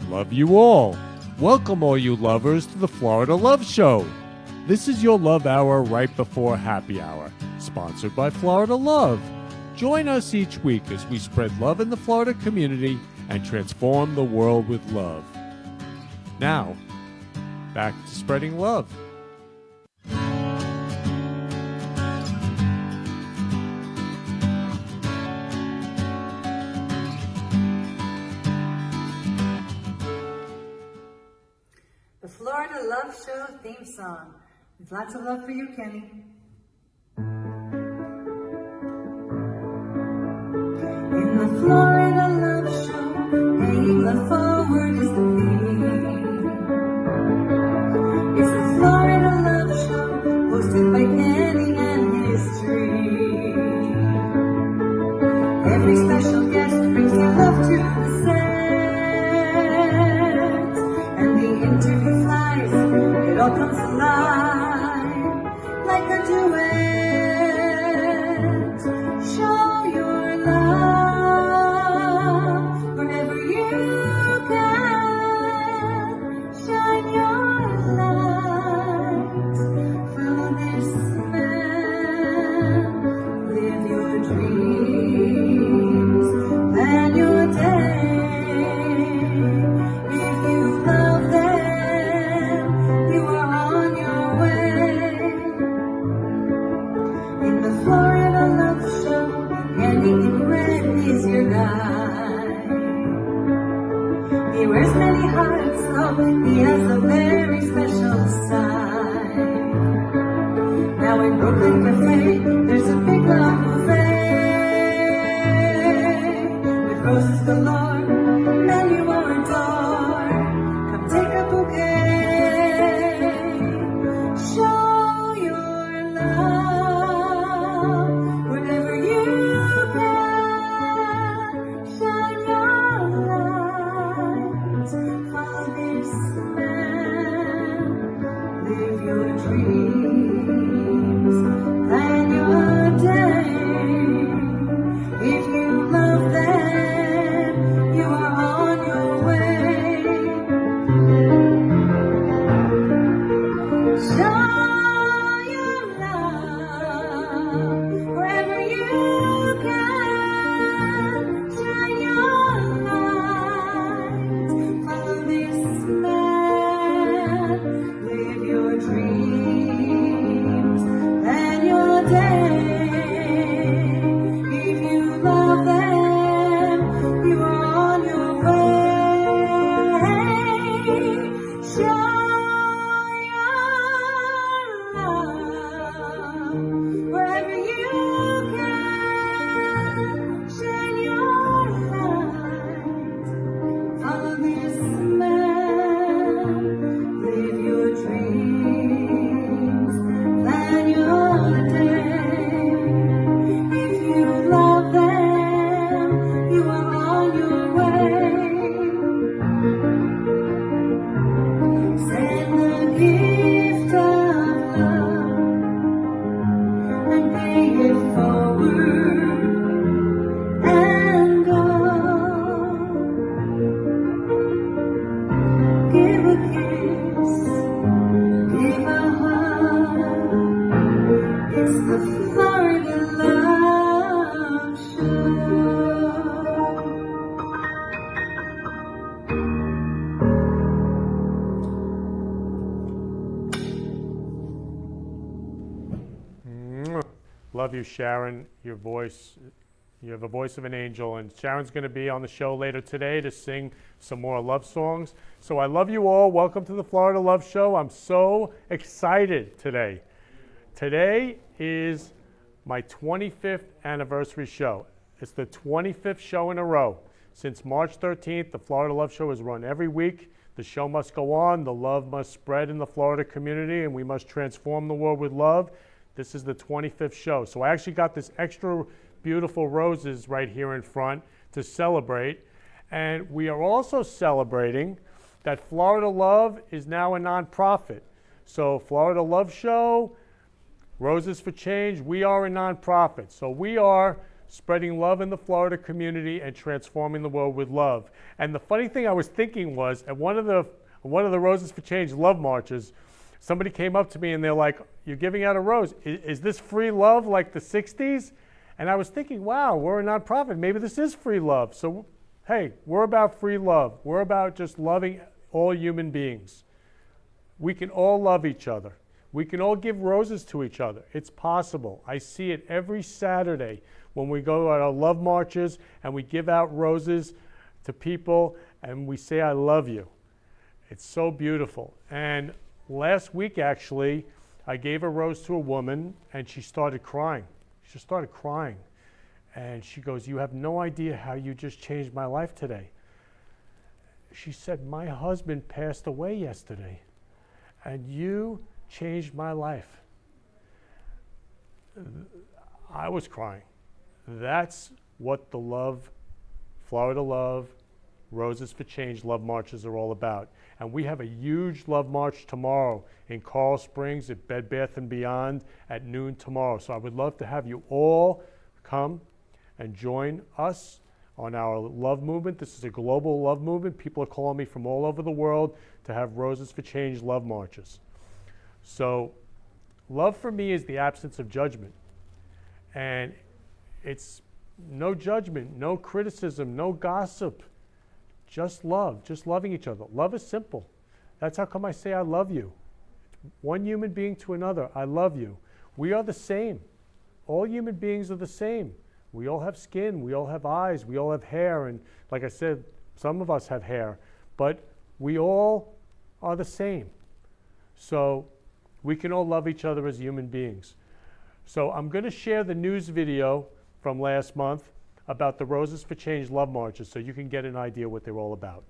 Love you all. Welcome all you lovers to the Florida Love Show. This is your love hour right before happy hour, sponsored by Florida Love. Join us each week as we spread love in the Florida community and transform the world with love. Now, back to spreading love. The Florida Love Show theme song. With lots of love for you, Kenny. In the Florida Love Show, hanging love forward is the theme. It's the Florida Love Show, hosted by Kenny and his dream. Every special guest brings their love to the set, and the interview flies, it all comes alive, like a duet. Show your love wherever you can. Shine your light, follow this man, live your dreams, plan your day. If you love them, you are on your way. In the Florida Love Show, Kenny in red is your guide. He wears many hearts, though he has a very special side. Now in Brooklyn Cafe, there's a big love buffet with roses galore, men you will adore. Come take a bouquet, show your love wherever you can. Shine your light, follow this man, live your dreams, plan your day. If you love them, you are on your way. Show your love wherever you can. Shine your light, follow this man, live your dreams, plan your day. If you love them, you are on your way. Show your love wherever you can. Shine your light, follow this man, live your dreams, plan your day. If you love them, you are on your way. Send the gift of love and pay it forward and go. Give a kiss, give a hug. It's the Florida Love Show. Love you, Sharon. Your voice, you have the voice of an angel, and Sharon's going to be on the show later today to sing some more love songs. So I love you all. Welcome to the Florida Love Show. I'm so excited today. Today is my 25th anniversary show. It's the 25th show in a row. Since March 13th, the Florida Love Show is run every week. The show must go on. The love must spread in the Florida community, and we must transform the world with love. This is the 25th show. So I actually got this extra beautiful roses right here in front to celebrate. And we are also celebrating that Florida Love is now a nonprofit. So Florida Love Show, Roses for Change, we are a nonprofit. So we are spreading love in the Florida community and transforming the world with love. And the funny thing I was thinking was, at one of the Roses for Change love marches, somebody came up to me and they're like, "You're giving out a rose. Is this free love like the 60s? And I was thinking, wow, we're a nonprofit. Maybe this is free love. So, hey, we're about free love. We're about just loving all human beings. We can all love each other. We can all give roses to each other. It's possible. I see it every Saturday when we go at our love marches and we give out roses to people and we say, I love you. It's so beautiful. And last week, actually, I gave a rose to a woman and she started crying. She started crying. And she goes, you have no idea how you just changed my life today. She said, my husband passed away yesterday, and you changed my life. I was crying. That's what the Love, Florida Love, Roses for Change love marches are all about. And we have a huge love march tomorrow in Coral Springs at Bed Bath & Beyond at noon tomorrow. So I would love to have you all come and join us on our love movement. This is a global love movement. People are calling me from all over the world to have Roses for Change love marches. So love for me is the absence of judgment. And it's no judgment, no criticism, no gossip. Just love, just loving each other. Love is simple. That's how come I say I love you. One human being to another, I love you. We are the same. All human beings are the same. We all have skin, we all have eyes, we all have hair, and like I said, some of us have hair, but we all are the same. So we can all love each other as human beings. So I'm going to share the news video from last month about the Roses for Change love marches so you can get an idea what they're all about.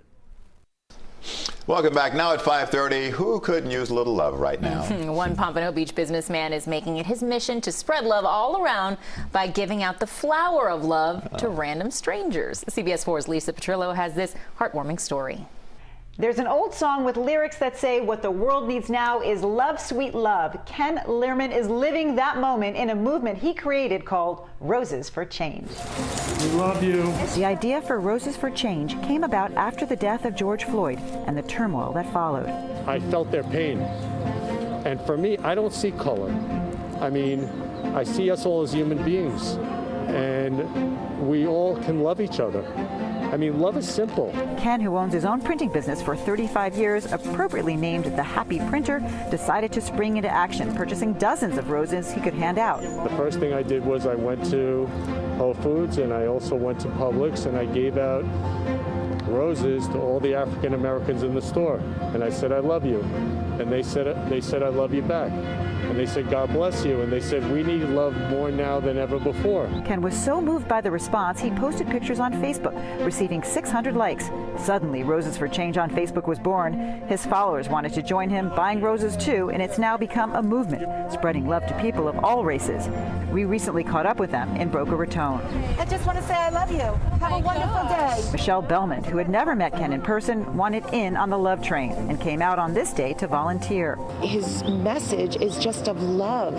Welcome back. Now at 5:30, who couldn't use a little love right now? One Pompano Beach businessman is making it his mission to spread love all around by giving out the flower of love to random strangers. CBS 4's Lisa Petrillo has this heartwarming story. There's an old song with lyrics that say what the world needs now is love, sweet love. Ken Lehrman is living that moment in a movement he created called Roses for Change. We love you. The idea for Roses for Change came about after the death of George Floyd and the turmoil that followed. I felt their pain. And for me, I don't see color. I mean, I see us all as human beings. And we all can love each other. I mean, love is simple. Ken, who owns his own printing business for 35 years, appropriately named the Happy Printer, decided to spring into action, purchasing dozens of roses he could hand out. The first thing I did was I went to Whole Foods and I also went to Publix and I gave out roses to all the African Americans in the store. And I said, I love you. And they said, I love you back. And they said, God bless you. And they said, we need love more now than ever before. Ken was so moved by the response, he posted pictures on Facebook, receiving 600 likes. Suddenly, Roses for Change on Facebook was born. His followers wanted to join him, buying roses too, and it's now become a movement, spreading love to people of all races. We recently caught up with them in Boca Raton. I just want to say I love you. Have a wonderful day. Michelle Bellman, who had never met Ken in person, wanted in on the love train and came out on this day to volunteer. His message is just of love,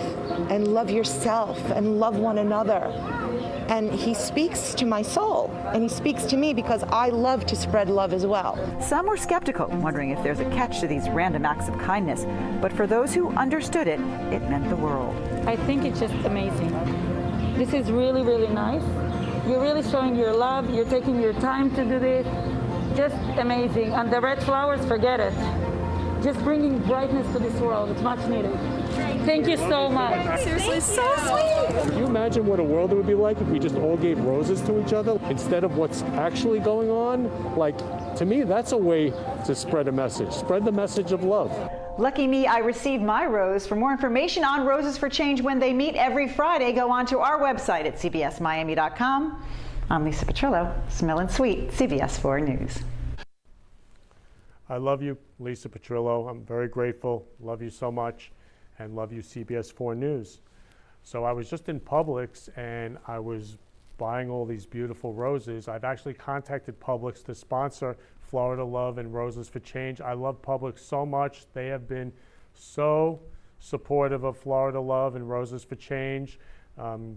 and love yourself, and love one another. And he speaks to my soul, and he speaks to me because I love to spread love as well. Some were skeptical, wondering if there's a catch to these random acts of kindness. But for those who understood it, it meant the world. I think it's just amazing. This is really, really nice. You're really showing your love. You're taking your time to do this. Just amazing. And the red flowers, forget it. Just bringing brightness to this world. It's much needed. Thank you so much. Seriously, so sweet. Can you imagine what a world it would be like if we just all gave roses to each other instead of what's actually going on? Like, to me, that's a way to spread a message. Spread the message of love. Lucky me, I received my rose. For more information on Roses for Change when they meet every Friday, go on to our website at cbsmiami.com. I'm Lisa Petrillo, Smellin' Sweet, CBS 4 News. I love you, Lisa Petrillo. I'm very grateful. Love you so much, and love you, CBS 4 News. So I was just in Publix, and I was buying all these beautiful roses. I've actually contacted Publix to sponsor Florida Love and Roses for Change. I love Publix so much. They have been so supportive of Florida Love and Roses for Change.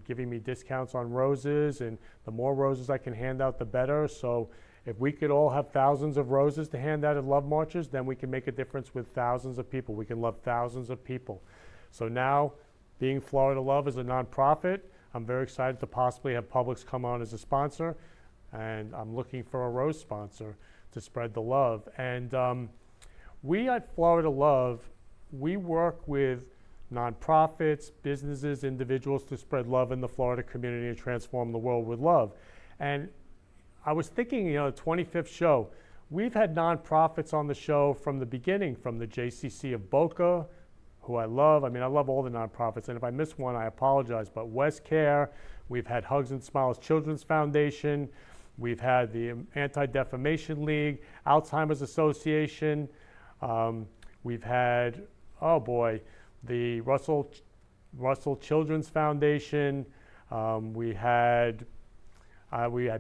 giving me discounts on roses, and the more roses I can hand out, the better. So if we could all have thousands of roses to hand out at love marches, then we can make a difference with thousands of people. We can love thousands of people. So now, being Florida Love is a nonprofit, I'm very excited to possibly have Publix come on as a sponsor, and I'm looking for a rose sponsor to spread the love. And we at Florida Love, we work with nonprofits, businesses, individuals to spread love in the Florida community and transform the world with love. And I was thinking, you know, the 25th show, we've had nonprofits on the show from the beginning, from the JCC of Boca, who I love. I mean, I love all the nonprofits, and if I miss one, I apologize, but West Care, we've had Hugs and Smiles Children's Foundation, we've had the Anti-Defamation League, Alzheimer's Association, we've had, oh boy, the Russell Children's Foundation, we had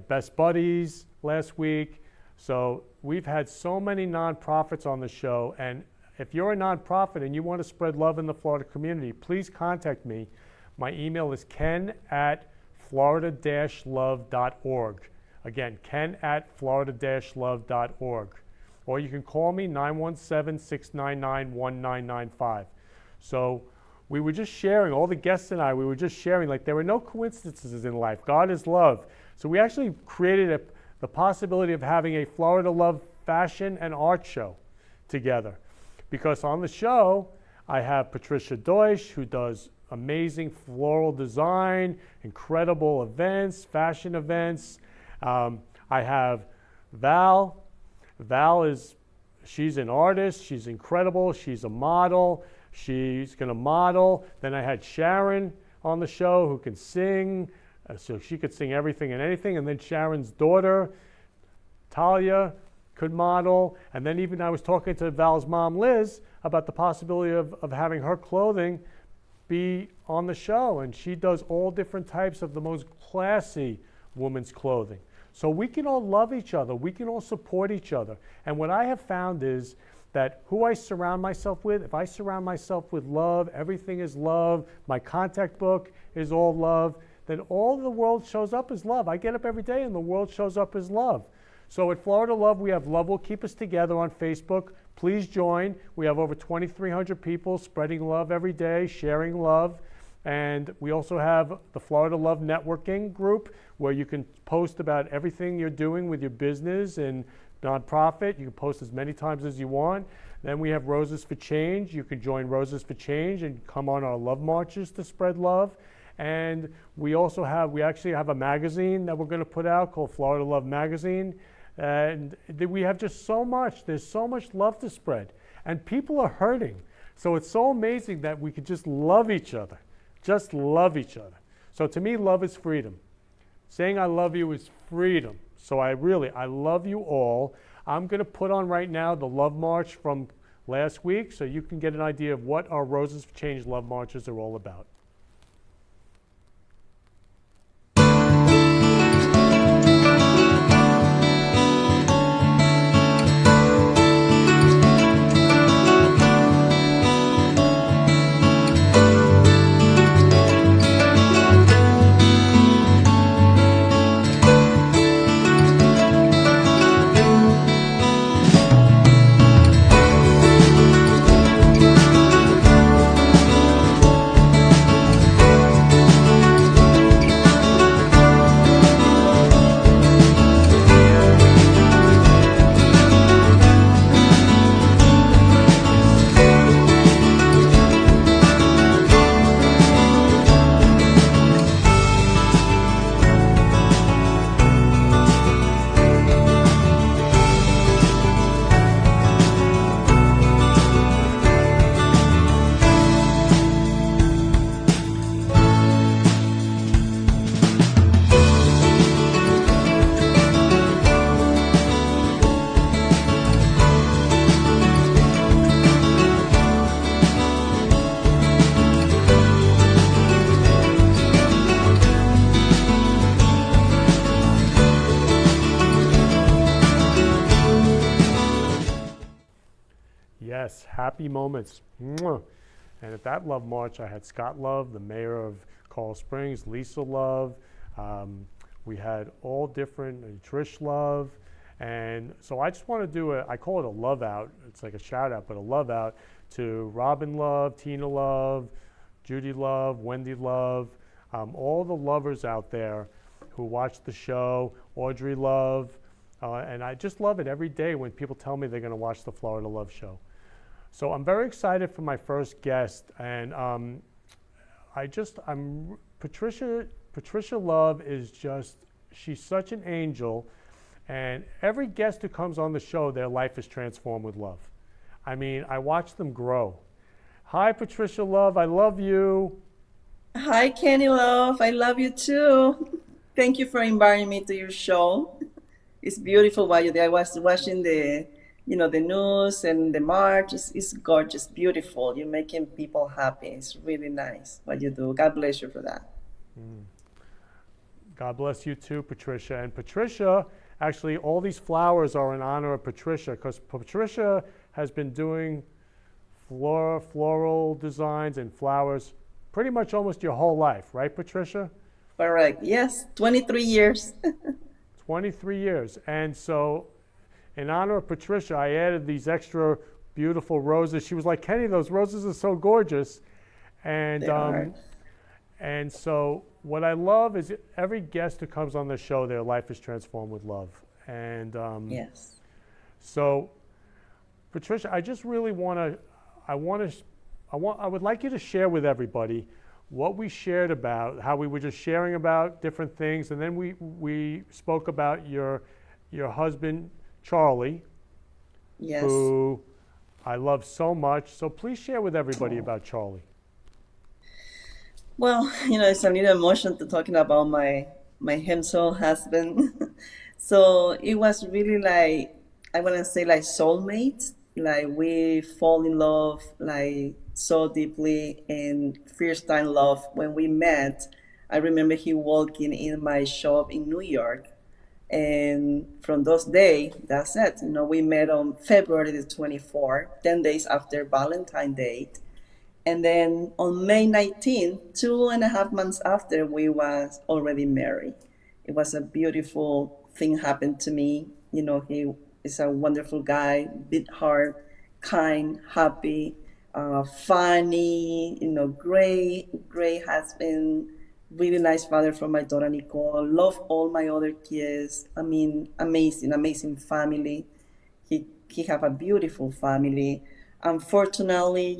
Best Buddies last week. So we've had so many nonprofits on the show, and if you're a nonprofit and you want to spread love in the Florida community, please contact me. My email is ken@florida-love.org. Again, ken@florida-love.org. Or you can call me, 917-699-1995. So we were just sharing, all the guests and I, we were just sharing, like there were no coincidences in life. God is love. So we actually created the possibility of having a Florida Love fashion and art show together. Because on the show, I have Patricia Duch, who does amazing floral design, incredible events, fashion events. I have Val. She's an artist, she's incredible, she's a model, she's gonna model. Then I had Sharon on the show who can sing, so she could sing everything and anything. And then Sharon's daughter, Talia, could model. And then even I was talking to Val's mom, Liz, about the possibility of having her clothing be on the show. And she does all different types of the most classy women's clothing. So we can all love each other. We can all support each other. And what I have found is that who I surround myself with, if I surround myself with love, everything is love, my contact book is all love, then all the world shows up as love. I get up every day and the world shows up as love. So at Florida Love, we have Love Will Keep Us Together on Facebook. Please join. We have over 2,300 people spreading love every day, sharing love. And we also have the Florida Love Networking group, where you can post about everything you're doing with your business and nonprofit. You can post as many times as you want. Then we have Roses for Change. You can join Roses for Change and come on our love marches to spread love. And we actually have a magazine that we're going to put out called Florida Love Magazine. And we have just so much. There's so much love to spread. And people are hurting. So it's so amazing that we could just love each other. Just love each other. So to me, love is freedom. Saying I love you is freedom. So I love you all. I'm going to put on right now the Love March from last week so you can get an idea of what our Roses for Change Love Marches are all about. Yes, happy moments. Mwah. And at that Love March, I had Scott Love, the mayor of Coral Springs, Lisa Love. We had all different, Trish Love. And so I just want to do I call it a love out. It's like a shout out, but a love out to Robin Love, Tina Love, Judy Love, Wendy Love, all the lovers out there who watch the show, Audrey Love. And I just love it every day when people tell me they're going to watch the Florida Love Show. So I'm very excited for my first guest. And Patricia Love is just, she's such an angel. And every guest who comes on the show, their life is transformed with love. I mean, I watch them grow. Hi, Patricia Love. I love you. Hi, Kenny Love. I love you too. Thank you for inviting me to your show. It's beautiful what you did. I was watching the news and the march. It's gorgeous, beautiful. You're making people happy. It's really nice what you do. God bless you for that. God bless you too, Patricia. And Patricia, actually, all these flowers are in honor of Patricia, because Patricia has been doing floral designs and flowers pretty much almost your whole life, right, Patricia? Correct. Yes, 23 years. 23 years. And so in honor of Patricia, I added these extra beautiful roses. She was like, Kenny, those roses are so gorgeous. And They are. and so what I love is every guest who comes on the show, their life is transformed with love. And Yes. so Patricia, I just really I would like you to share with everybody what we shared about, how we were just sharing about different things, and then we spoke about your husband, Charlie, Yes. who I love so much. So please share with everybody about Charlie. Well, it's a little emotion to talking about my handsome husband. So it was really like, I want to say like soulmates. Like we fall in love like so deeply, and first time love when we met. I remember he walking in my shop in New York, and from those days, that's it. We met on February the 24th, 10 days after Valentine's Day. And then on May 19th, 2.5 months after, we was already married. It was a beautiful thing happened to me. He is a wonderful guy, big heart, kind, happy, funny, great husband, really nice father for my daughter Nicole. Love all my other kids. I mean, amazing family. He have a beautiful family. Unfortunately,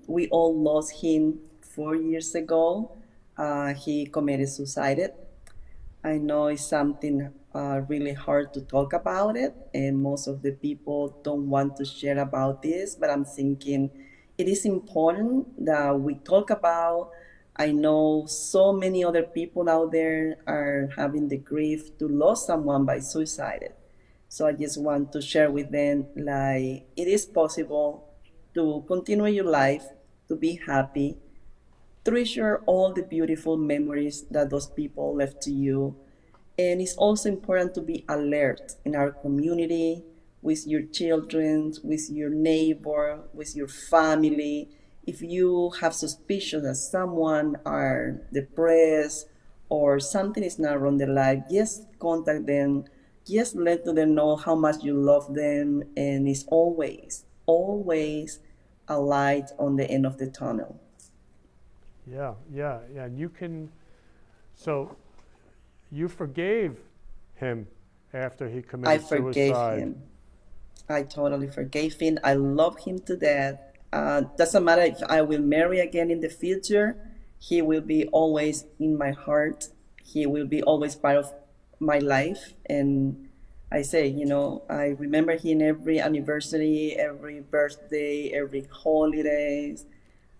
we all lost him 4 years ago. He committed suicide. I know it's something really hard to talk about it, and most of the people don't want to share about this, but I'm thinking it is important that we talk about. I know so many other people out there are having the grief to lose someone by suicide. So I just want to share with them, like, it is possible to continue your life, to be happy, treasure all the beautiful memories that those people left to you. And it's also important to be alert in our community, with your children, with your neighbor, with your family. If you have suspicion that someone are depressed or something is not wrong in their life, just contact them. Just let them know how much you love them, and it's always a light on the end of the tunnel. Yeah. And so you forgave him after he I committed forgave suicide. him. I totally forgave him. I love him to death. Doesn't matter if I will marry again in the future. He will be always in my heart. He will be always part of my life. And I say, I remember him every anniversary, every birthday, every holidays.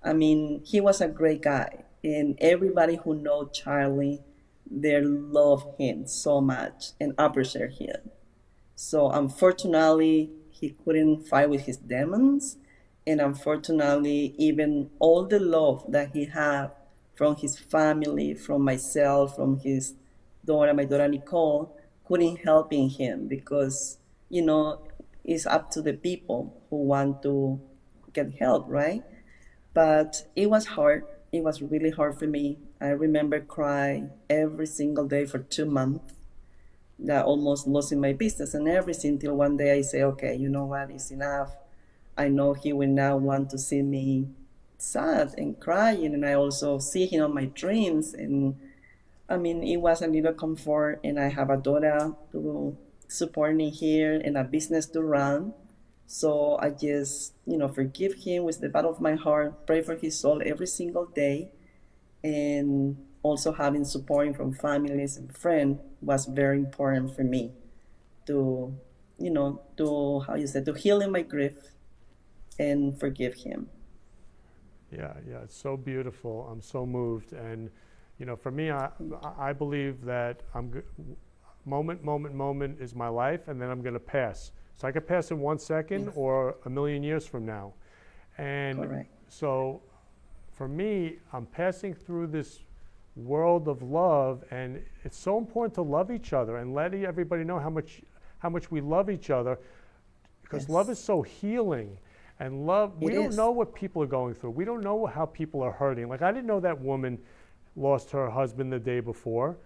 I mean, he was a great guy, and everybody who know Charlie, they love him so much and appreciate him. So unfortunately, he couldn't fight with his demons, and unfortunately, even all the love that he had from his family, from myself, from his daughter, my daughter Nicole, couldn't help in him because, it's up to the people who want to get help, right? But it was hard. it was really hard for me. I remember crying every single day for 2 months, that almost losing my business and everything, till one day I say, okay, you know what, it's enough. I know he will now want to see me sad and crying, and I also see him on my dreams. And I mean, it was a little comfort, and I have a daughter to support me here and a business to run. So I just, forgive him with the bottom of my heart, pray for his soul every single day, and also having support from families and friends was very important for me to, to heal in my grief and forgive him. Yeah, it's so beautiful. I'm so moved. And, for me, I believe that moment is my life, and then I'm going to pass. So I could pass in 1 second or a million years from now. And Correct. so for me, I'm passing through this world of love, and it's so important to love each other and let everybody know how much we love each other, because love is so healing. And love, we don't know what people are going through. We don't know how people are hurting. Like, I didn't know that woman lost her husband the day before.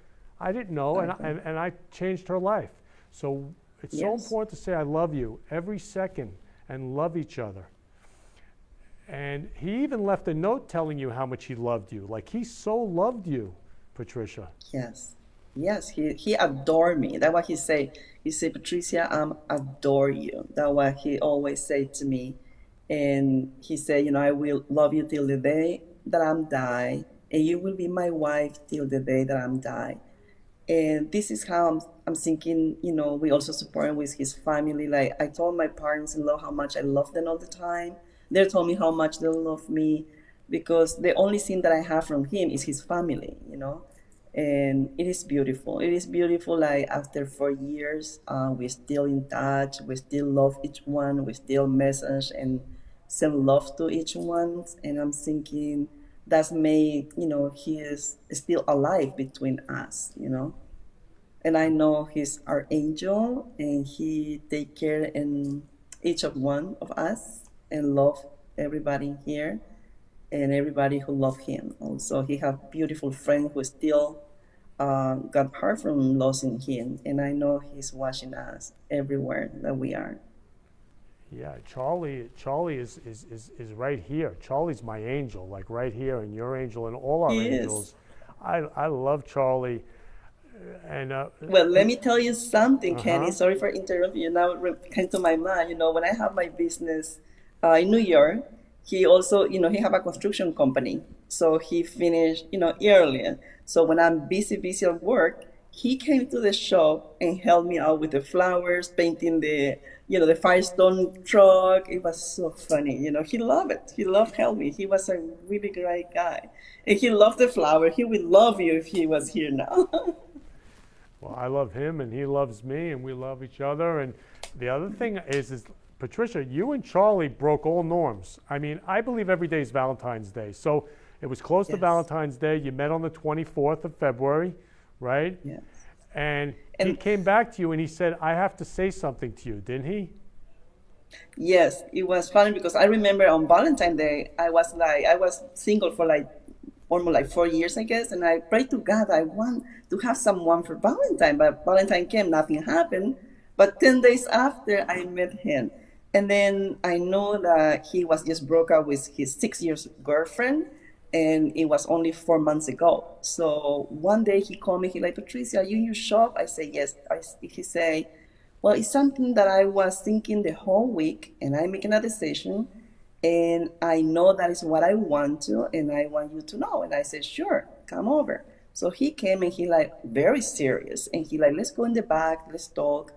I didn't know, and I changed her life. So it's so important to say I love you every second and love each other. And he even left a note telling you how much he loved you. Like, he so loved you, Patricia. Yes, he adored me. That's what he said. He said, Patricia, I adore you. That's what he always said to me. And he said, I will love you till the day that I'm die, and you will be my wife till the day that I'm die. And this is how I'm thinking, we also support him with his family. Like, I told my parents-in-law how much I love them all the time. They told me how much they love me, because the only thing that I have from him is his family, And it is beautiful. It is beautiful, like, after 4 years, we're still in touch. We still love each one. We still message and send love to each one. And I'm thinking that's made, he is still alive between us, And I know he's our angel, and he take care in each of one of us and love everybody here and everybody who love him. Also, he have beautiful friend who still got hurt from losing him, and I know he's watching us everywhere that we are. Yeah, Charlie is right here. Charlie's my angel, like right here, and your angel, and all our angels. I love Charlie. And well, let me tell you something, Kenny. Sorry for interrupting you. Now it came to my mind. When I have my business in New York, he also, he have a construction company. So he finished, earlier. So when I'm busy at work, he came to the shop and helped me out with the flowers, painting the Firestone truck. It was so funny. He loved it. He loved helping me. He was a really great guy. And he loved the flower. He would love you if he was here now. Well, I love him, and he loves me, and we love each other. And the other thing is Patricia, you and Charlie broke all norms. I mean, I believe every day is Valentine's Day. So it was close to Valentine's Day. You met on the 24th of February, right? Yes. And he came back to you and he said, I have to say something to you, didn't he? Yes, it was funny because I remember on Valentine's Day, I was single for almost 4 years, I guess. And I prayed to God, I want to have someone for Valentine, but Valentine came, nothing happened. But 10 days after, I met him. And then I know that he was just broke up with his 6 years girlfriend, and it was only 4 months ago. So one day he called me, he like, Patricia, are you in your shop? I say, yes. He say, well, it's something that I was thinking the whole week, and I'm making a decision, and I know that is what I want to, and I want you to know. And I said, sure, come over. So he came, and he very serious, and he let's go in the back, let's talk.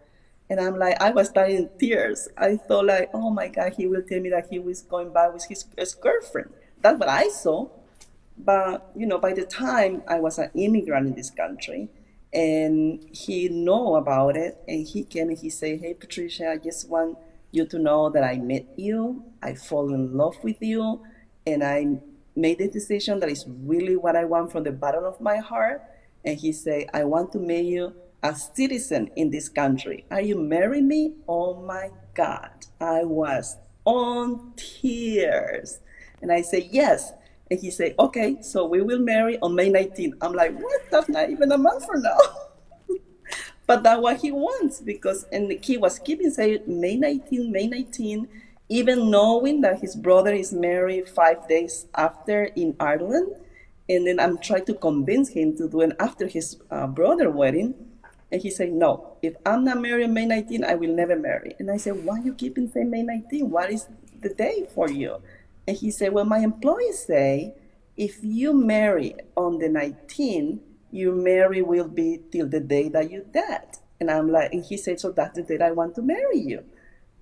And I'm I was dying in tears. I thought oh my God, he will tell me that he was going back with his girlfriend. That's what I saw. But, by the time I was an immigrant in this country, and he know about it, and he came and he said, hey, Patricia, I just want you to know that I met you, I fall in love with you, and I made the decision that is really what I want from the bottom of my heart. And he said, I want to make you a citizen in this country. Are you marrying me? Oh my God. I was on tears. And I said, yes. And he said, okay, so we will marry on May 19th. I'm like, what? That's not even a month from now. But that's what he wants because, and he was keeping saying May 19, May 19, even knowing that his brother is married 5 days after in Ireland. And then I'm trying to convince him to do it after his brother wedding. And he said, no, if I'm not married on May 19, I will never marry. And I said, why you keeping saying May 19? What is the day for you? And he said, well, my employees say, if you marry on the 19th, your marry will be till the day that you dead. And I'm like, and he said, so that's the day I want to marry you.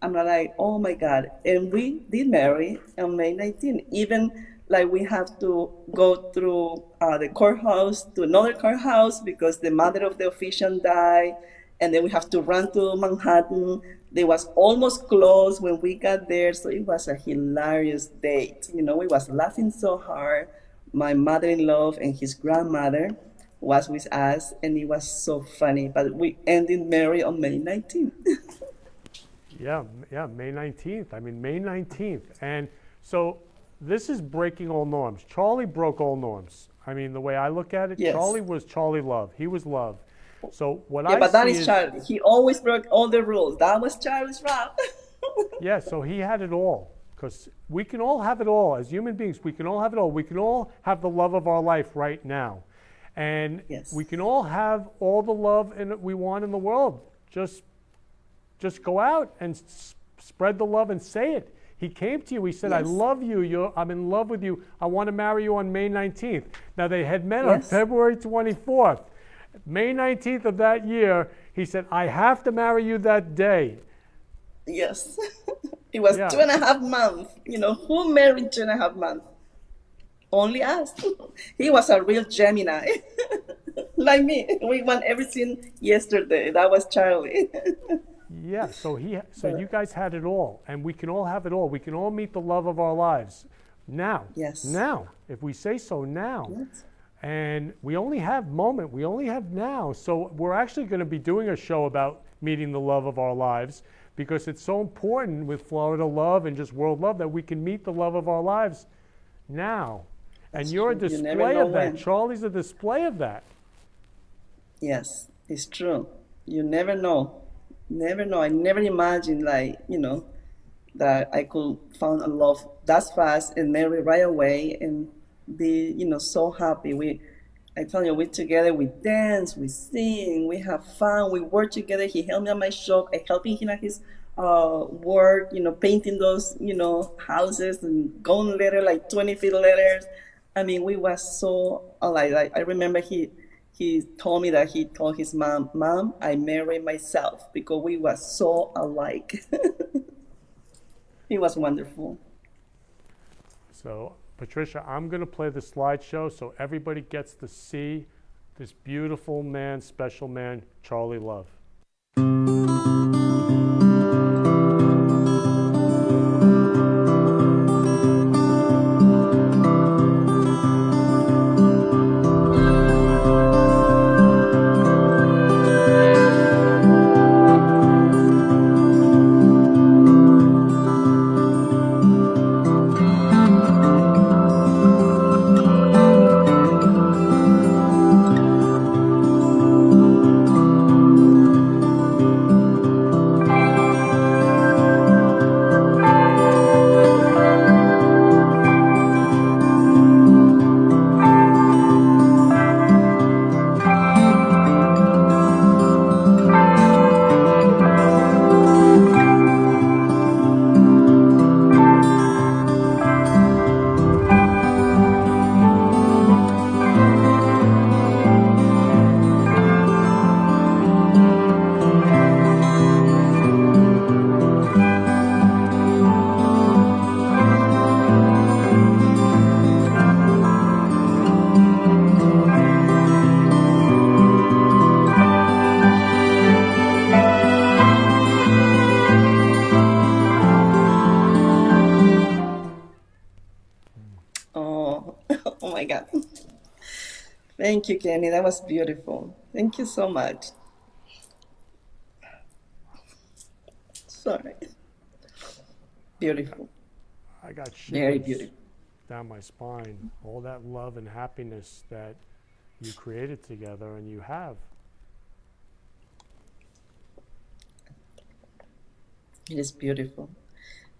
I'm like, oh my God. And we did marry on May 19th. Even like we have to go through the courthouse to another courthouse because the mother of the official died. And then we have to run to Manhattan. They was almost closed when we got there. So it was a hilarious date. You know, we was laughing so hard. My mother-in-law and his grandmother was with us, and it was so funny. But we ended married on May 19th. Yeah, May 19th. I mean, May 19th. And so this is breaking all norms. Charlie broke all norms. I mean, the way I look at it, Yes. Charlie was Charlie Love. He was love. So what Yeah, I but that see is Charlie. He always broke all the rules. That was Charlie's rap. Yeah, so he had it all. Because we can all have it all. As human beings, we can all have it all. We can all have the love of our life right now. And Yes. we can all have all the love we want in the world. Just go out and spread the love and say it. He came to you. He said, I Yes. love you. I'm in love with you. I want to marry you on May 19th. Now, they had met on Yes. February 24th. May 19th of that year, he said, I have to marry you that day. Yes. It was Yeah. 2.5 months. You know, who married 2.5 months? Only us. He was a real Gemini. Like me. We want everything yesterday. That was Charlie. Yeah, so you guys had it all, and we can all have it all. We can all meet the love of our lives now. Yes. Now, if we say so now. Yes. And we only have moment. We only have now. So we're actually going to be doing a show about meeting the love of our lives because it's so important with Florida Love and just world love that we can meet the love of our lives now. And That's you're a true. You never display know of that. when. Charlie's a display of that. Yes, it's true. You never know. Never know. I never imagined, like, you know, that I could find a love that fast and marry right away and be, you know, so happy. I tell you, we together, we dance, we sing, we have fun, we work together. He helped me at my shop. I helped him at his work, you know, painting those, you know, houses and going later, like 20 feet letters. I mean, we was so alike. Like, I remember he told me that he told his mom, I married myself because we was so alike. It was wonderful. So, Patricia, I'm going to play the slideshow so everybody gets to see this beautiful man, special man, Charlie Love. Oh, oh my God. Thank you, Kenny. That was beautiful. Thank you so much. Sorry. Beautiful. I got Very shivers. beautiful. down my spine. All that love and happiness that you created together and you have. It is beautiful.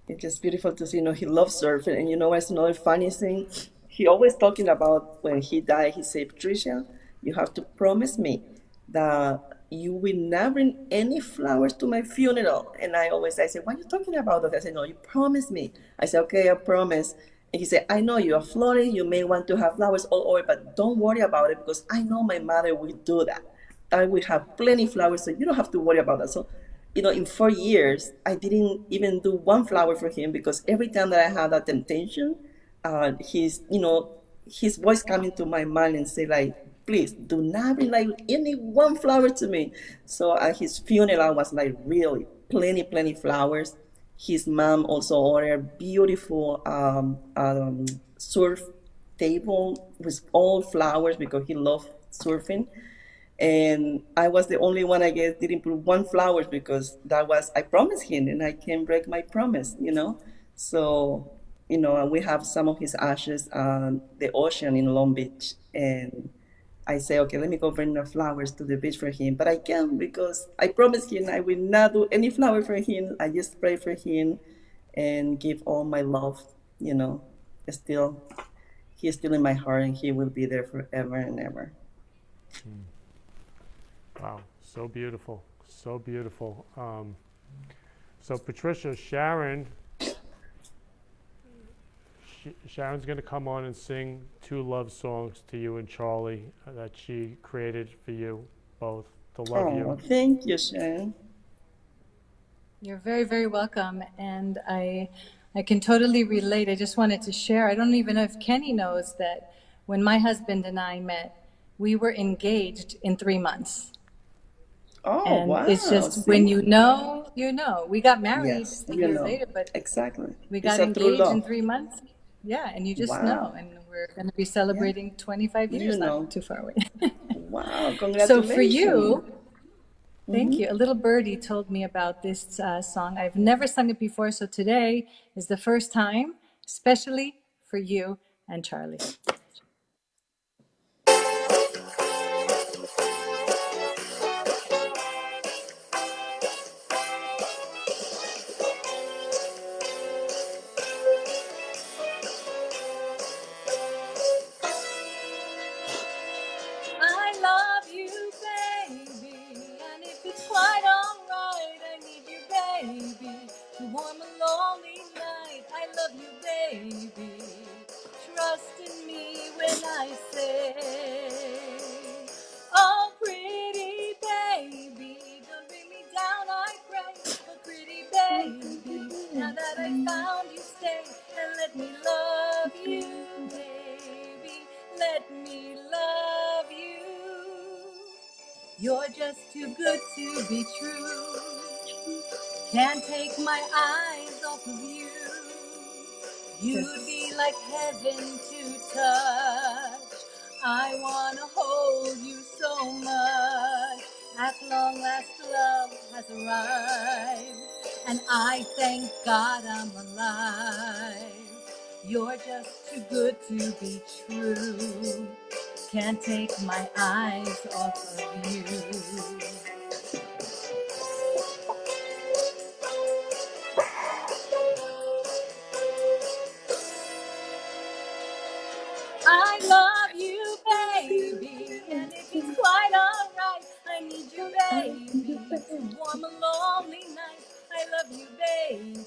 It's just beautiful to see, he loves surfing. And what's another funny thing? He always talking about when he died, he said, Patricia, you have to promise me that you will not bring any flowers to my funeral. And I said, what are you talking about? I said, no, you promise me. I said, okay, I promise. And he said, I know you're Florida, you may want to have flowers all over, but don't worry about it because I know my mother will do that. I will have plenty flowers, so you don't have to worry about that. So in 4 years, I didn't even do one flower for him because every time that I had that temptation, his voice coming to my mind and say like, please do not bring like any one flower to me. So at his funeral was like really plenty flowers. His mom also ordered beautiful surf table with all flowers because he loved surfing. And I was the only one, I guess, didn't put one flowers because I promised him and I can't break my promise. So, and we have some of his ashes on the ocean in Long Beach. And I say, okay, let me go bring the flowers to the beach for him. But I can't because I promised him I will not do any flower for him. I just pray for him and give all my love, Still, he's still in my heart and he will be there forever and ever. Wow, so beautiful, so beautiful. So Patricia, Sharon's going to come on and sing 2 love songs to you and Charlie that she created for you both to love you. Thank you, Sharon. You're very, very welcome, and I can totally relate. I just wanted to share. I don't even know if Kenny knows that when my husband and I met, we were engaged in 3 months. Oh, And wow. it's just when you know. We got married Yes, a year later, but exactly. we It's got a true engaged in love. 3 months. Yeah, and you just Wow. know. And we're going to be celebrating 25 years, not too far away. Wow, So congratulations. for you, thank you. A little birdie told me about this song. I've never sung it before, so today is the first time, especially for you and Charlie. I love you, baby, and if it's quite alright, I need you, baby, to warm a lonely night. I love you, baby. Trust in me when I say, oh, pretty baby, don't bring me down, I pray. Oh, pretty baby, now that I found you, stay and let me love you, baby. Let me love you. You're just too good to be true. Can't take my eyes off of you. You'd be like heaven to touch. I wanna hold you so much. At long last, love has arrived, and I thank God I'm alive. You're just too good to be true. Can't take my eyes off of you. I love you, baby, and if it's quite alright, I need you, baby, to warm a lonely night. I love you, baby.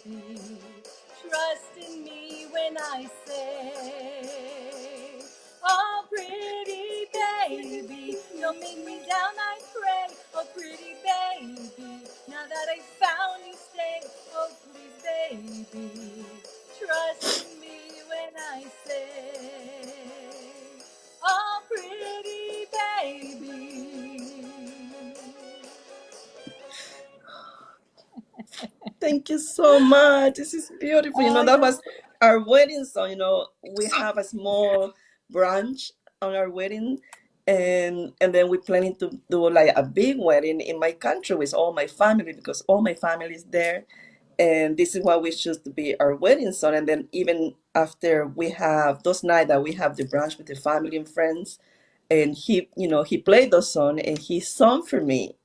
Trust in me when I say, oh, pretty baby, don't make me down, I pray. Oh, pretty baby, now that I found you, stay. Oh, please, baby, trust in me when I say, oh, pretty baby. Thank you so much. This is beautiful. That was our wedding song. We have a small brunch on our wedding, and then we're planning to do like a big wedding in my country with all my family because all my family is there. And this is what we choose to be our wedding song. And then even after we have those nights that we have the brunch with the family and friends, and he played those song and he sung for me.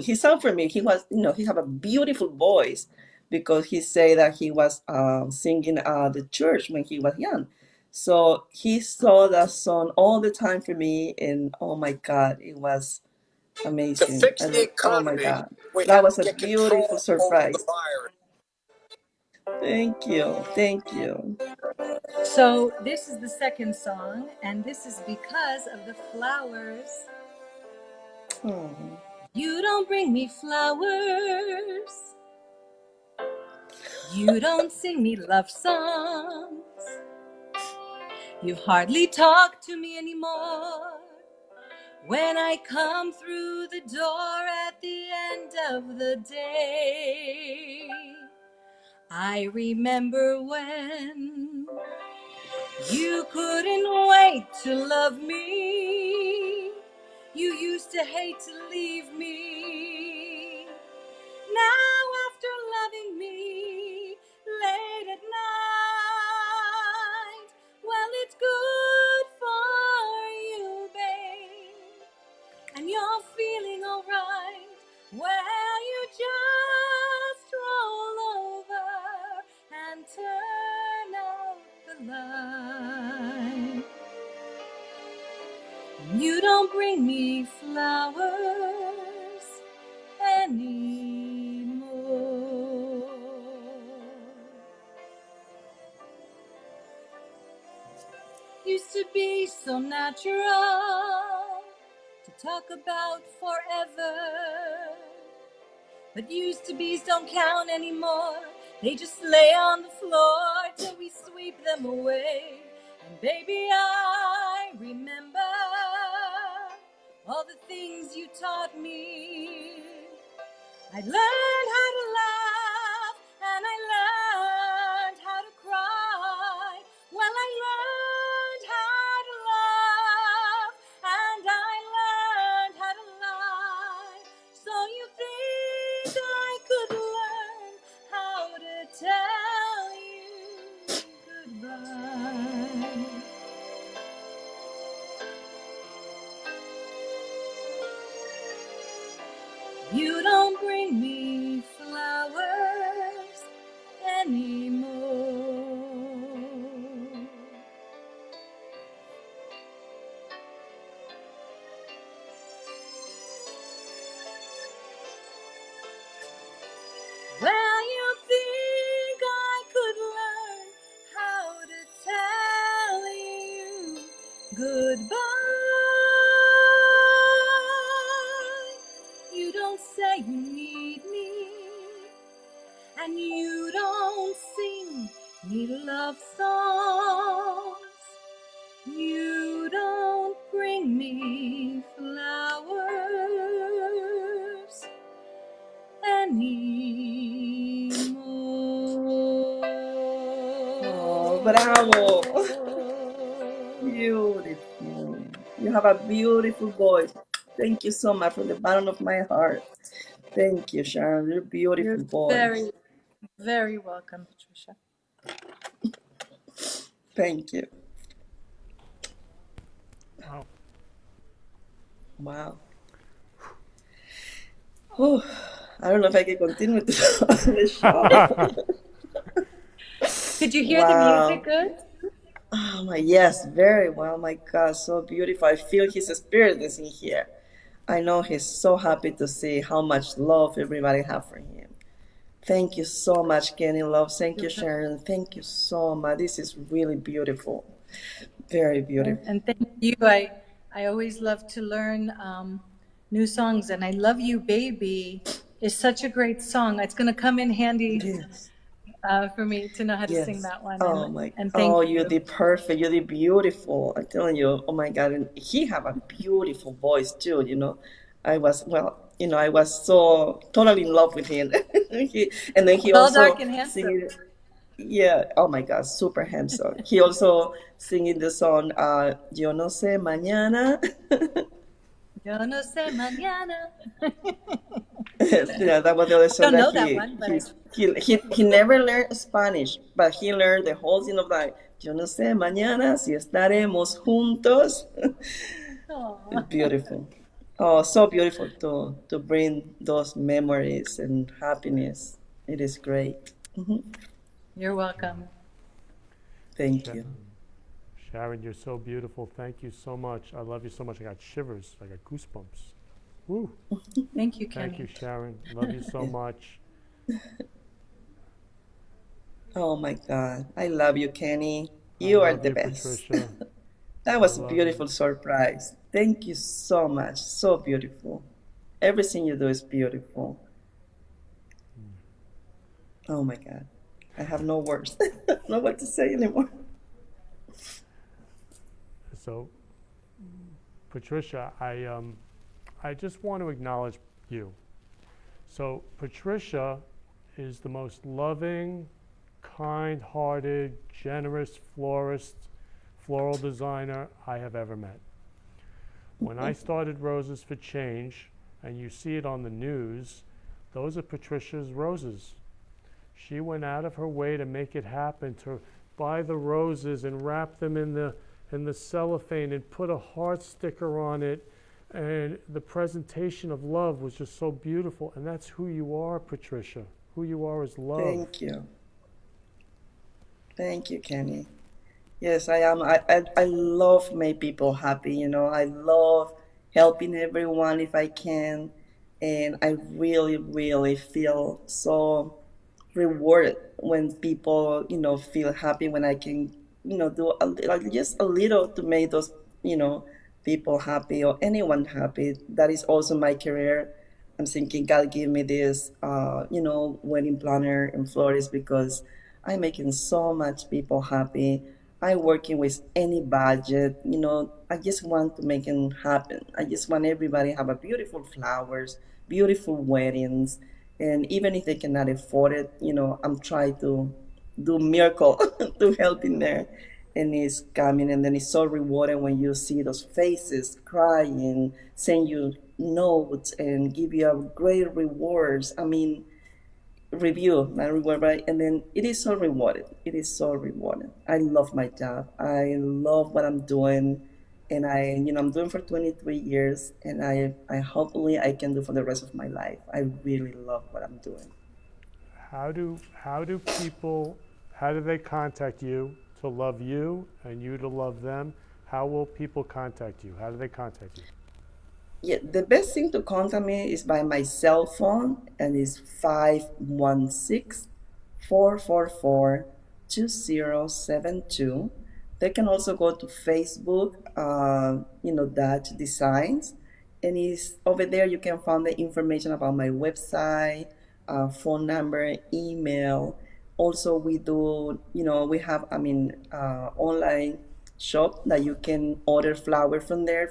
He sung for me. He was, he have a beautiful voice because he said that he was singing at the church when he was young. So he saw that song all the time for me, and oh my God, it was amazing. And oh my God, that was a beautiful surprise. Thank you, thank you. So this is the second song, and this is because of the flowers. Oh. You don't bring me flowers. You don't sing me love songs. You hardly talk to me anymore. When I come through the door at the end of the day, I remember when you couldn't wait to love me. You used to hate to leave me. Now after loving me late at night, well, it's good for you, babe, and you're feeling alright. Well, you just roll over and turn out the light. You don't bring me flowers anymore. Used to be so natural to talk about forever, but used to be's don't count anymore. They just lay on the floor till we sweep them away. And baby, I remember all the things you taught me. I learned how to laugh, and I learned how to cry. Well, I learned how to love, and I learned how to lie. So you think I could learn how to tell you goodbye? You don't bring me flowers anymore. Well, you think I could learn how to tell you goodbye. You don't say you need me, and you don't sing me love songs. You don't bring me flowers anymore. Oh, bravo. Beautiful. You have a beautiful voice. Thank you so much from the bottom of my heart. Thank you, Sharon. Your beautiful You're voice. very, very welcome, Patricia. Thank you. Wow. Wow. Oh, I don't know if I can continue with the show. Could you hear the music good? Oh my, yes, very well. My God, so beautiful. I feel his spirit is in here. I know he's so happy to see how much love everybody have for him. Thank you so much, Kenny Love. Thank you, Sharon. Thank you so much. This is really beautiful. Very beautiful. And thank you. I always love to learn new songs, and I Love You, Baby is such a great song. It's going to come in handy Yes. for me to know how to sing Yes. that one. Oh my. And thank Oh, you. you did perfect. You did beautiful. I'm telling you. Oh my God. And he have a beautiful voice too. I was I was so totally in love with him. And then he Tall, also dark, and handsome. singing. Yeah. Oh my God. Super handsome. He also singing the song. Yo no sé mañana. Yo no sé mañana. Yeah, that was the other song Don't know that that one, but I. he never learned Spanish, but he learned the whole thing of like, yo no sé mañana si estaremos juntos. It's Aw. beautiful. Oh, so beautiful to bring those memories and happiness. It is great. You're welcome. Thank Sha- you. Sharon, you're so beautiful. Thank you so much. I love you so much. I got shivers. I got goosebumps. Woo. Thank you, Kenny. Thank you, Sharon. Love you so much. Oh my God. I love you, Kenny. I You are love the you, best. Patricia. That I was a love you. beautiful surprise. Thank you so much. So beautiful. Everything you do is beautiful. Oh my God. I have no words. I don't know what to say anymore. So, Patricia, I just want to acknowledge you. So, Patricia is the most loving, kind-hearted, generous florist, floral designer I have ever met. When I started Roses for Change, and you see it on the news, those are Patricia's roses. She went out of her way to make it happen, to buy the roses and wrap them in the cellophane and put a heart sticker on it. And the presentation of love was just so beautiful. And that's who you are, Patricia. Who you are is love. Thank you. Thank you, Kenny. Yes, I am. I love make people happy, you know. I love helping everyone if I can. And I really, really feel so rewarded when people, feel happy when I can, do like just a little to make those, people happy or anyone happy. That is also my career. I'm thinking God give me this, wedding planner in Flores because I'm making so much people happy. I working with any budget, I just want to make it happen. I just want everybody have a beautiful flowers, beautiful weddings, and even if they cannot afford it, I'm trying to do miracle to help in there, and it's coming, and then it's so rewarding when you see those faces crying, send you notes, and give you a great rewards. I mean, review, not reward, right? And then it is so rewarding. It is so rewarding. I love my job. I love what I'm doing. And I'm doing for 23 years, and I hopefully I can do for the rest of my life. I really love what I'm doing. How do people, how do they contact you to love you and you to love them? How will people contact you? How do they contact you? Yeah, the best thing to contact me is by my cell phone, and it's 516-444-2072. They can also go to Facebook, Dutch Designs, and it's over there you can find the information about my website, phone number, email. Also, we do, we have, online shop that you can order flowers from there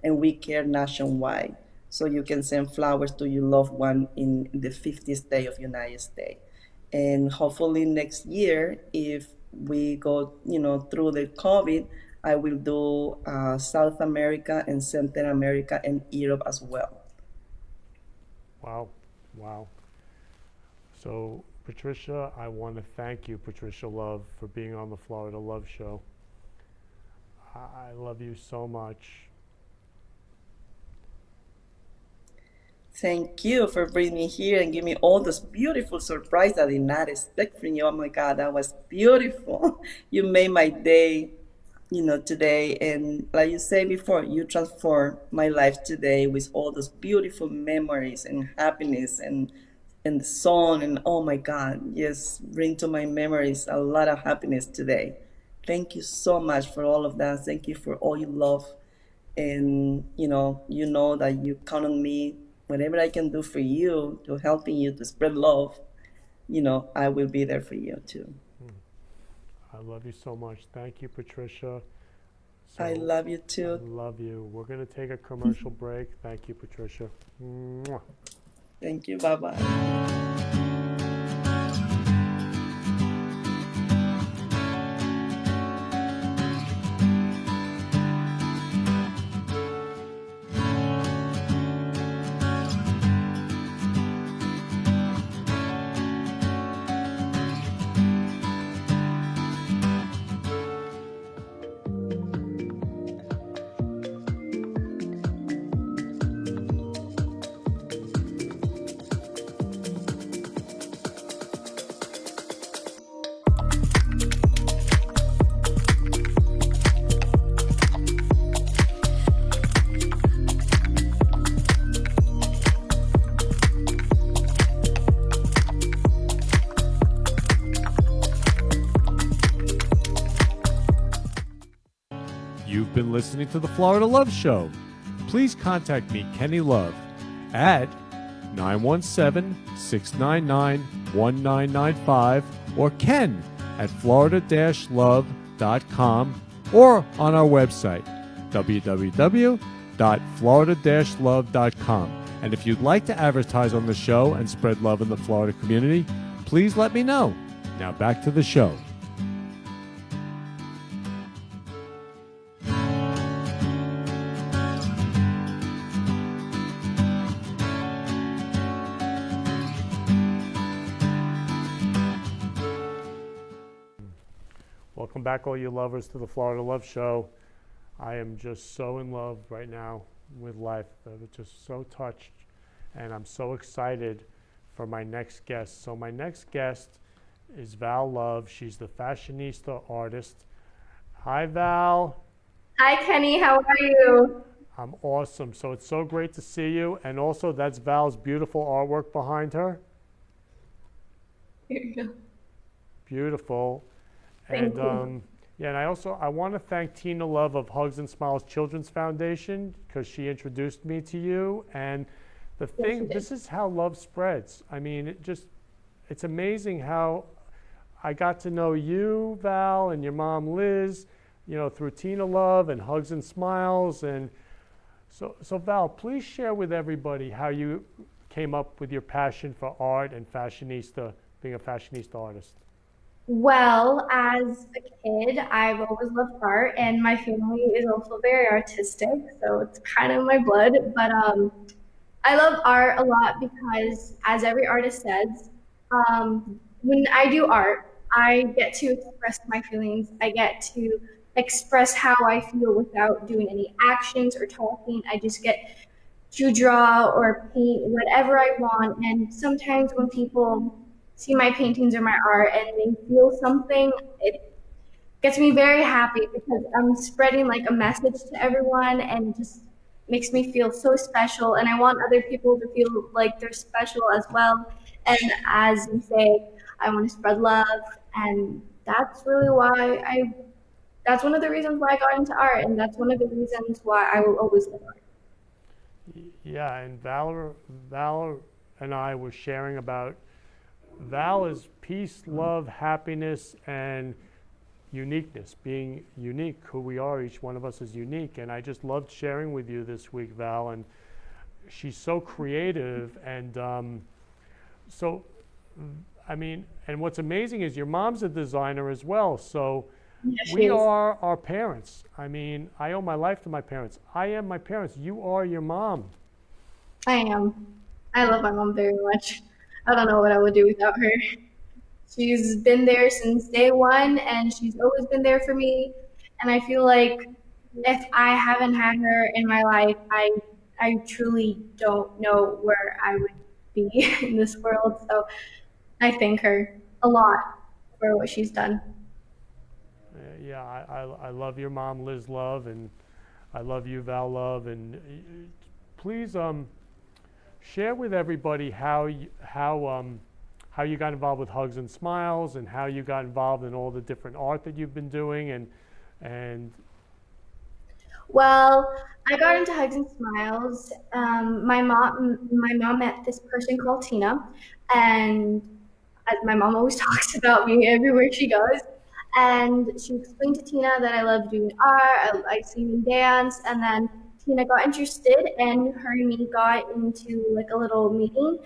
and we care nationwide. So you can send flowers to your loved one in the 50th state of United States. And hopefully next year, if we go, through the COVID, I will do South America and Central America and Europe as well. Wow, wow. So, Patricia, I want to thank you, Patricia Love, for being on the Florida Love Show. I love you so much. Thank you for bringing me here and giving me all this beautiful surprise that I did not expect from you. Oh my God, that was beautiful. You made my day, today. And like you said before, you transformed my life today with all those beautiful memories and happiness and the song. And oh my God, yes, bring to my memories a lot of happiness today. Thank you so much for all of that. Thank you for all your love. And you know that you count on me. Whatever I can do for you, to helping you to spread love, I will be there for you too. I love you so much. Thank you, Patricia. I love you too. I love you. We're going to take a commercial break. Thank you, Patricia. Mwah. Thank you. Bye-bye. You've been listening to the Florida Love Show. Please contact me, Kenny Love, at 917-699-1995 or Ken at florida-love.com or on our website, www.florida-love.com. And if you'd like to advertise on the show and spread love in the Florida community, please let me know. Now back to the show. Welcome back, all you lovers, to the Florida Love Show. I am just so in love right now with life. I'm just so touched, and I'm so excited for my next guest. So my next guest is Val Love. She's the fashionista artist. Hi, Val. Hi, Kenny. How are you? I'm awesome. So it's so great to see you. And also, that's Val's beautiful artwork behind her. Here you go. Beautiful. Thank And you. yeah, and I want to thank Tina Love of Hugs and Smiles Children's Foundation, because she introduced me to you. And the thing, this is how love spreads. I mean, it's amazing how I got to know you, Val, and your mom, Liz, through Tina Love and Hugs and Smiles. And so Val, please share with everybody how you came up with your passion for art and being a fashionista artist. Well, as a kid, I've always loved art, and my family is also very artistic, so it's kind of my blood. But I love art a lot because, as every artist says, when I do art, I get to express my feelings. I get to express how I feel without doing any actions or talking. I just get to draw or paint whatever I want. And sometimes when people see my paintings or my art and they feel something, it gets me very happy because I'm spreading like a message to everyone, and it just makes me feel so special. And I want other people to feel like they're special as well. And as you say, I want to spread love, and that's really that's one of the reasons why I got into art, and that's one of the reasons why I will always love art. Yeah, and Val and I were sharing about Val is peace, love, happiness, and uniqueness, being unique, who we are. Each one of us is unique, and I just loved sharing with you this week, Val. And she's so creative, and and what's amazing is your mom's a designer as well. So Yes, we are our parents. I mean, I owe my life to my parents. I am my parents. You are your mom. I am. I love my mom very much. I don't know what I would do without her. She's been there since day one, and she's always been there for me. And I feel like if I haven't had her in my life, I truly don't know where I would be in this world. So I thank her a lot for what she's done. Yeah, I love your mom, Liz Love, and I love you, Val Love. And please share with everybody how you got involved with Hugs and Smiles, and how you got involved in all the different art that you've been doing. And Well, I got into Hugs and Smiles. My mom met this person called Tina, and as my mom always talks about me everywhere she goes. And she explained to Tina that I love doing art, I sing and dance, and then Tina got interested, and her and me got into like a little meeting,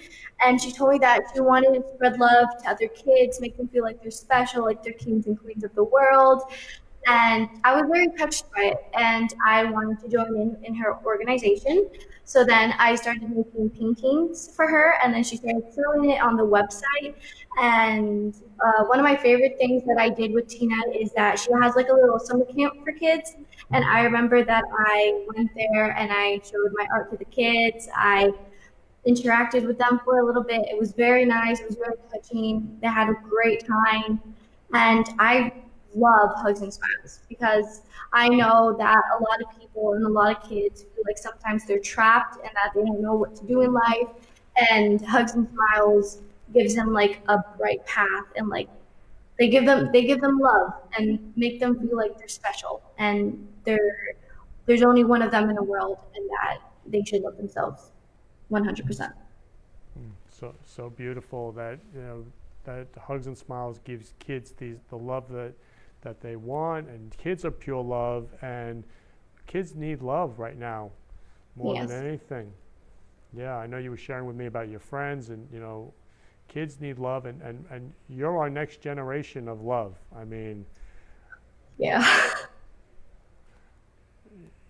and she told me that she wanted to spread love to other kids, make them feel like they're special, like they're kings and queens of the world. And I was very touched by it, and I wanted to join in her organization. So then I started making paintings for her, and then she started selling it on the website. And one of my favorite things that I did with Tina is that she has like a little summer camp for kids. And I remember that I went there and I showed my art to the kids. I interacted with them for a little bit. It was very nice. It was very touching. They had a great time. And I love Hugs and Smiles because I know that a lot of people and a lot of kids feel like sometimes they're trapped and that they don't know what to do in life. And Hugs and Smiles gives them like a bright path and like they give them love and make them feel like they're special, and there's only one of them in the world, and that they should love themselves 100%. So beautiful that that Hugs and Smiles gives kids the love that they want, and kids are pure love, and kids need love right now more Yes. than anything. Yeah, I know you were sharing with me about your friends, and kids need love, and you're our next generation of love. I mean, Yeah.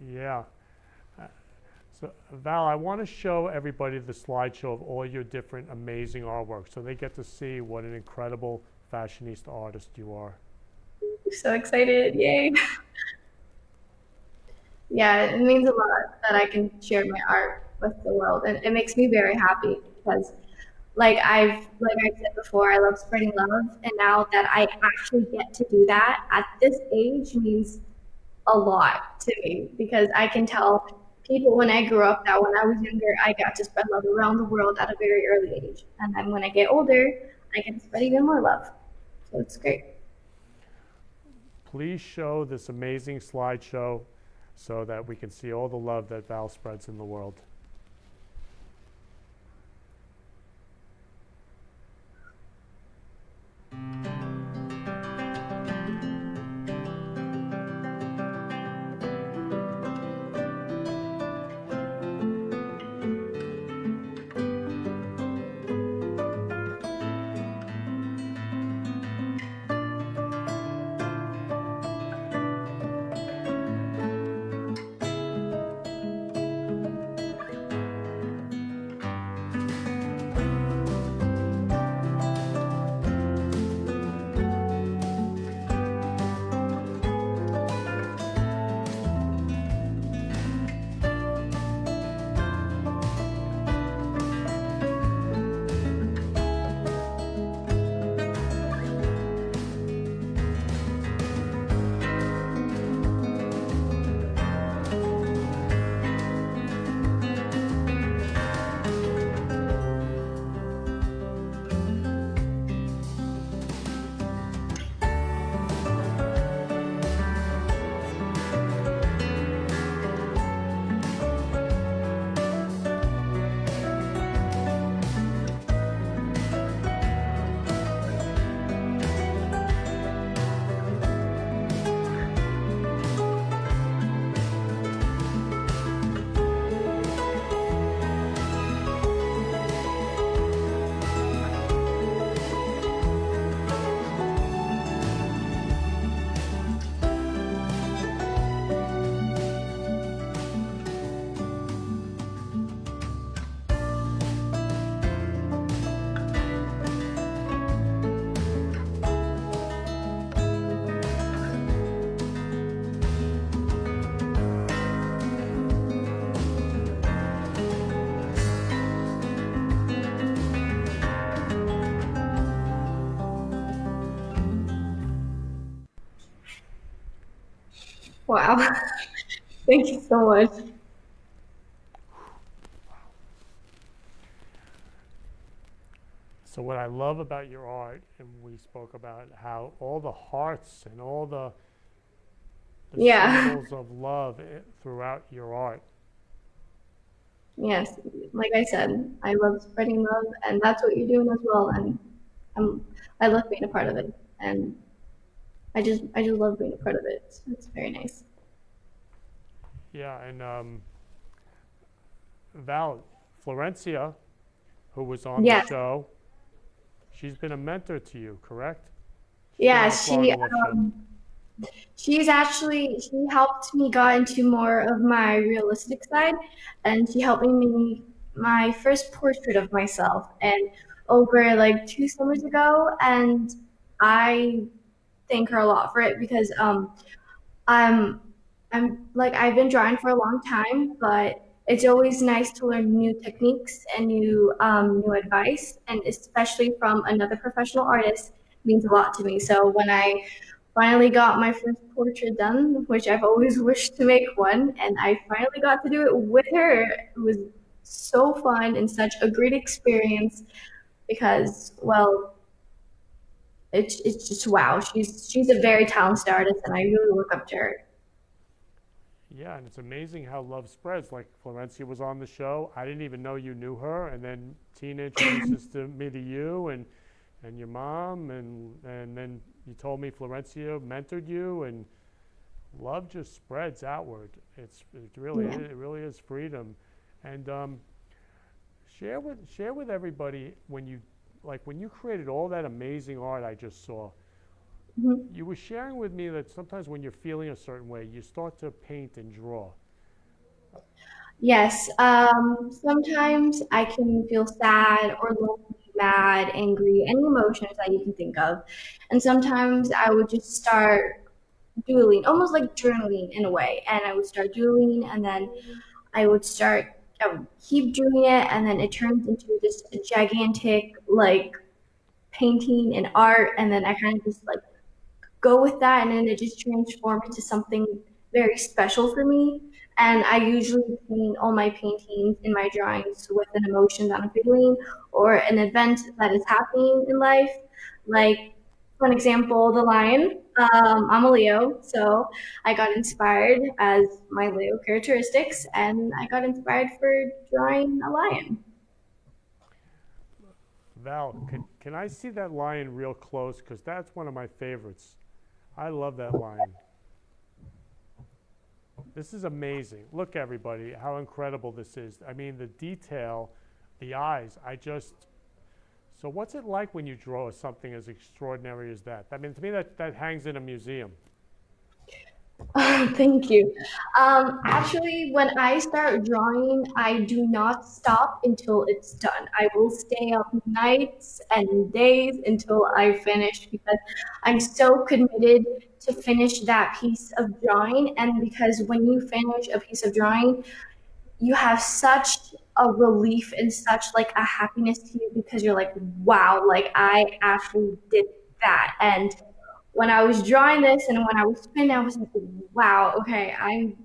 yeah. So Val, I want to show everybody the slideshow of all your different amazing artwork, so they get to see what an incredible fashionista artist you are. So excited. Yay. Yeah, it means a lot that I can share my art with the world, and it makes me very happy because like I said before, I love spreading love, and now that I actually get to do that at this age means a lot to me because I can tell people when I grew up that when I was younger, I got to spread love around the world at a very early age. And then when I get older, I can spread even more love. So it's great. Please show this amazing slideshow so that we can see all the love that Val spreads in the world. Wow. Thank you so much. So what I love about your art, and we spoke about how all the hearts and all the Yeah. symbols of love throughout your art. Yes. Like I said, I love spreading love, and that's what you're doing as well. And I love being a part of it. And I just love being a part of it. It's very nice. Yeah, and Val, Florencia, who was on the Yes. show, she's been a mentor to you, correct? Yeah, She's been on the Florida Love Show. she helped me got into more of my realistic side, and she helped me make my first portrait of myself and over like 2 summers ago, and I thank her a lot for it because I'm I'm like I've been drawing for a long time, but it's always nice to learn new techniques and new advice, and especially from another professional artist means a lot to me. So when I finally got my first portrait done, which I've always wished to make one, and I finally got to do it with her, it was so fun and such a great experience because, well, it's just wow. She's a very talented artist, and I really look up to her. Yeah, and it's amazing how love spreads. Like Florencia was on the show. I didn't even know you knew her, and then Tina introduces me to you and your mom, and then you told me Florencia mentored you, and love just spreads outward. It really is freedom, and share with everybody when you created all that amazing art I just saw. You were sharing with me that sometimes when you're feeling a certain way, you start to paint and draw. Yes, sometimes I can feel sad or lonely, mad, angry, any emotions that you can think of. And sometimes I would just start doodling, almost like journaling in a way. And I would start doodling, and then I would keep doing it, and then it turns into this gigantic, like, painting and art. And then I kind of just like go with that, and then it just transformed into something very special for me. And I usually paint all my paintings and my drawings with an emotion that I'm feeling or an event that is happening in life. Like, for an example, the lion. I'm a Leo, so I got inspired as my Leo characteristics, and I got inspired for drawing a lion. Val, can I see that lion real close? Because that's one of my favorites. I love that lion. This is amazing. Look, everybody, how incredible this is. I mean, the detail, the eyes, so what's it like when you draw something as extraordinary as that? I mean, to me, that hangs in a museum. Thank you. Actually, when I start drawing, I do not stop until it's done. I will stay up nights and days until I finish because I'm so committed to finish that piece of drawing. And because when you finish a piece of drawing, you have such a relief and such like a happiness to you because you're like, wow, like I actually did that. And when I was drawing this and when I was spinning, I was like, wow, okay, I'm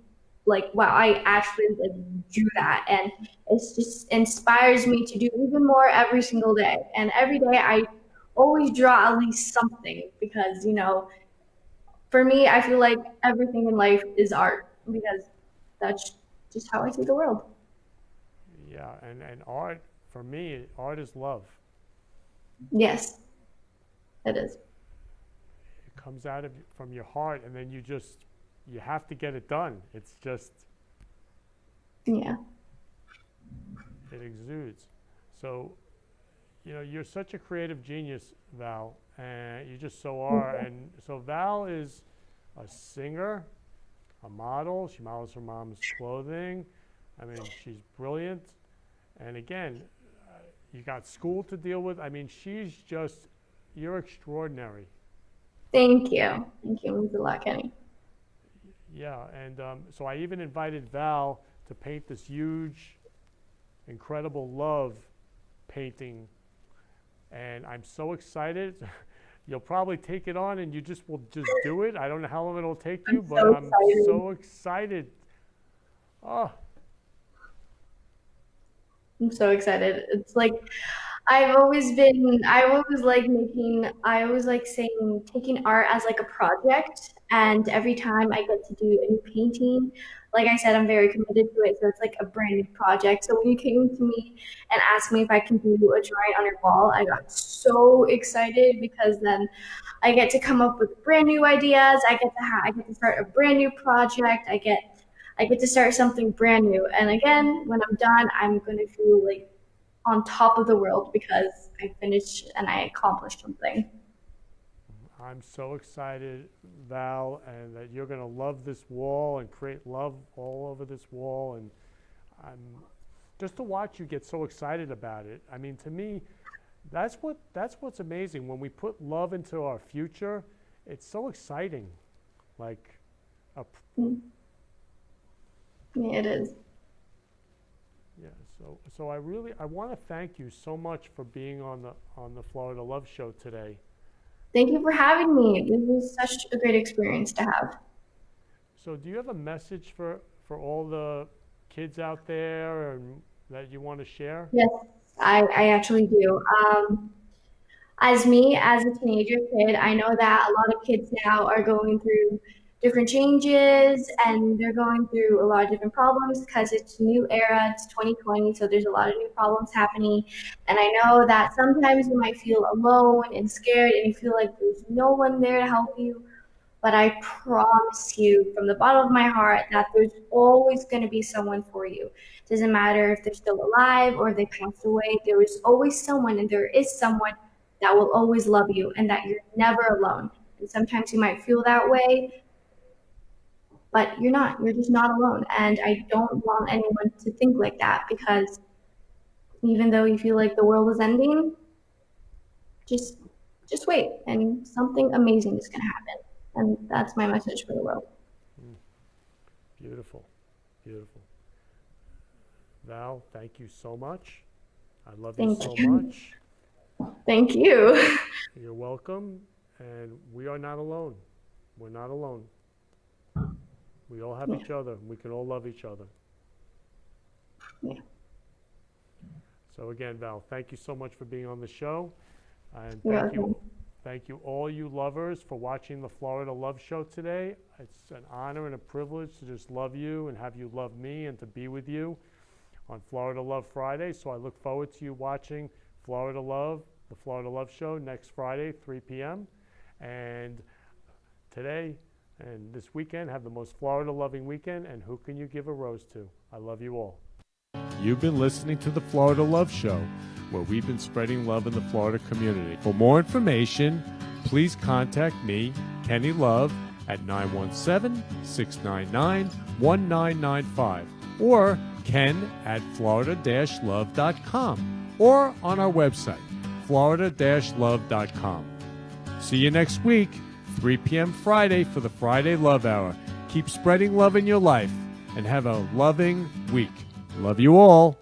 like, wow, I actually like drew that. And it's just inspires me to do even more every single day. And every day I always draw at least something because, for me, I feel like everything in life is art because that's just how I see the world. Yeah, and art, for me, art is love. Yes, it is. It comes out from your heart, and then you have to get it done. It's just, Yeah. it exudes. So, you're such a creative genius, Val, and you just so are. And so Val is a singer, a model. She models her mom's clothing. I mean, she's brilliant. And again, you got school to deal with. I mean, you're extraordinary. Thank you. Thank you. It means a lot, Kenny. Yeah, and so I even invited Val to paint this huge, incredible love painting. And I'm so excited. You'll probably take it on and you will just do it. I don't know how long it'll take you, but I'm so excited. Oh. I'm so excited. It's like I always like saying taking art as like a project. And every time I get to do a new painting, like I said, I'm very committed to it. So it's like a brand new project. So when you came to me and asked me if I can do a drawing on your wall, I got so excited because then I get to come up with brand new ideas. I get to start a brand new project. I get to start something brand new. And again, when I'm done, I'm going to feel like on top of the world because I finished and I accomplished something. I'm so excited, Val, and that you're going to love this wall and create love all over this wall. And just to watch you get so excited about it. I mean, to me, that's what's amazing. When we put love into our future, it's so exciting. Like, Yeah, it is. Yeah. So I want to thank you so much for being on the Florida Love Show today. Thank you for having me. This was such a great experience to have. So do you have a message for all the kids out there and that you want to share? Yes, I actually do. as me, as a teenager kid, I know that a lot of kids now are going through different changes and they're going through a lot of different problems because it's a new era, it's 2020, so there's a lot of new problems happening. And I know that sometimes you might feel alone and scared and you feel like there's no one there to help you. But I promise you from the bottom of my heart that there's always going to be someone for you. Doesn't matter if they're still alive or if they passed away, there is always someone, and there is someone that will always love you and that you're never alone. And sometimes you might feel that way, but you're not. You're just not alone. And I don't want anyone to think like that, because even though you feel like the world is ending, just just wait and something amazing is going to happen. And that's my message for the world. Beautiful. Beautiful. Val, thank you so much. I love you Thank so you. much. Thank you. You're welcome. And we are not alone. We're not alone. We all have each other. We can all love each other. Yeah. So again, Val, thank you so much for being on the show. And You're thank you. welcome. Thank you all you lovers for watching the Florida Love Show today. It's an honor and a privilege to just love you and have you love me and to be with you on Florida Love Friday. So I look forward to you watching Florida Love, the Florida Love Show next Friday, 3 p.m. And today and this weekend, have the most Florida loving weekend. And who can you give a rose to? I love you all. You've been listening to the Florida Love Show, where we've been spreading love in the Florida community. For more information, please contact me, Kenny Love, at 917-699-1995 or ken@florida-love.com or on our website, florida-love.com. See you next week, 3 p.m. Friday for the Friday Love Hour. Keep spreading love in your life and have a loving week. Love you all.